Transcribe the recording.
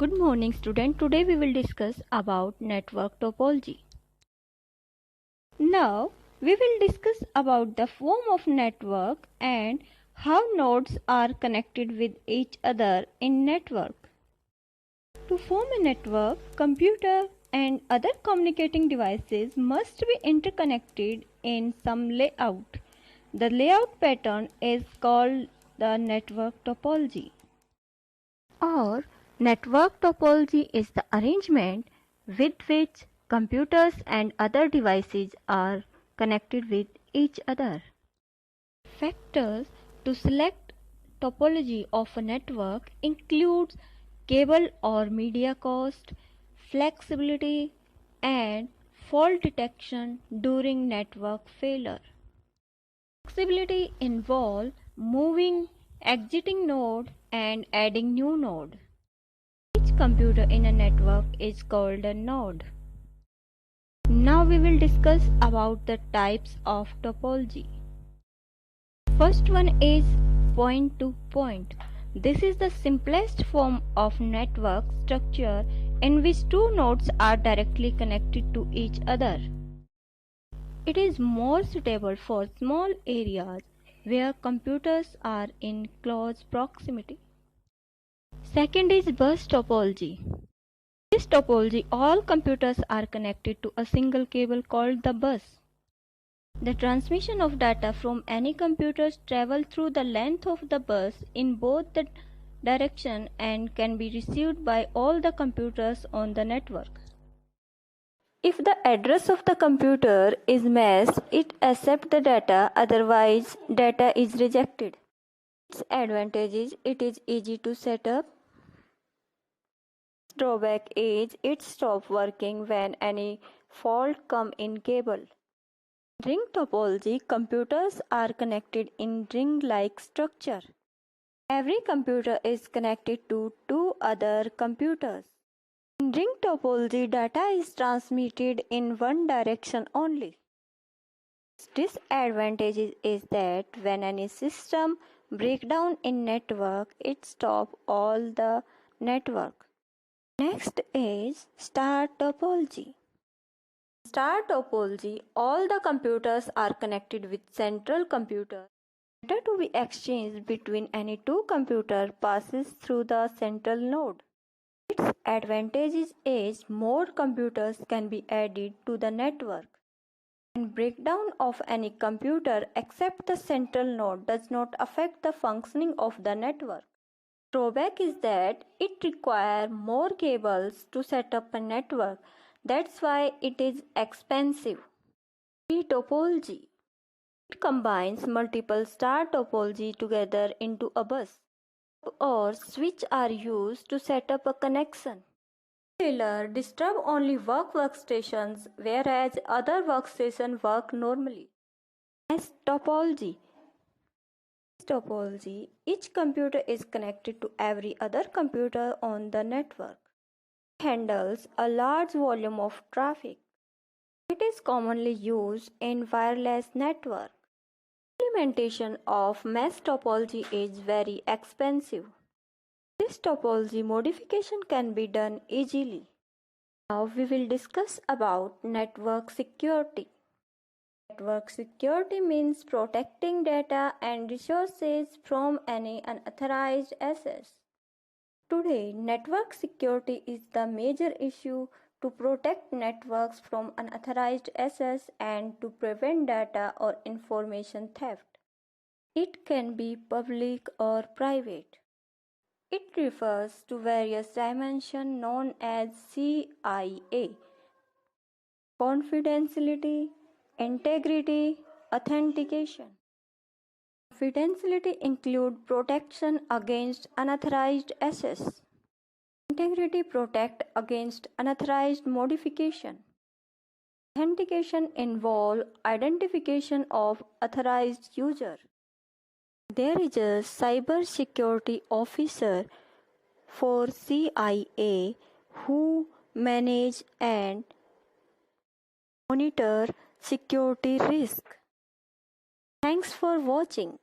Good morning student. Today we will discuss about network topology. Now we will discuss about the form of network and how nodes are connected with each other in network. To form a network, computer and other communicating devices must be interconnected in some layout. The layout pattern is called the network topology. Or network topology is the arrangement with which computers and other devices are connected with each other. Factors to select topology of a network includes cable or media cost, flexibility, and fault detection during network failure. Flexibility involves moving exiting node and adding new node. Each computer in a network is called a node. Now we will discuss about the types of topology. First one is point-to-point. This is the simplest form of network structure in which two nodes are directly connected to each other. It is more suitable for small areas where computers are in close proximity. Second is bus topology. In this topology, all computers are connected to a single cable called the bus. The transmission of data from any computers travel through the length of the bus in both the direction and can be received by all the computers on the network. If the address of the computer is matched, it accepts the data, otherwise data is rejected. Its advantage is it is easy to set up. Drawback is it stops working when any fault come in cable. Ring topology, computers are connected in ring-like structure. Every computer is connected to two other computers. In ring topology, data is transmitted in one direction only. Disadvantage is that when any system breakdown in network, it stops all the network. Next is star topology. Star topology, all the computers are connected with central computer. Data to be exchanged between any two computers passes through the central node. Its advantage is more computers can be added to the network. And breakdown of any computer except the central node does not affect the functioning of the network. Drawback is that it requires more cables to set up a network. That's why it is expensive. Tree topology. It combines multiple star topology together into a bus. Or switch are used to set up a connection. Trailer disturb only workstations, whereas other workstations work normally. As topology. Each computer is connected to every other computer on the network. It handles a large volume of traffic. It is commonly used in wireless network. Implementation of mesh topology is very expensive. This topology modification can be done easily. Now we will discuss about network security. Network security means protecting data and resources from any unauthorized access. Today, network security is the major issue to protect networks from unauthorized access and to prevent data or information theft. It can be public or private. It refers to various dimensions known as CIA: confidentiality, integrity, authentication. Confidentiality includes protection against unauthorized access. Integrity protects against unauthorized modification. Authentication involves identification of authorized user. There is a cybersecurity officer for CIA who manage and monitor security risk. Thanks for watching.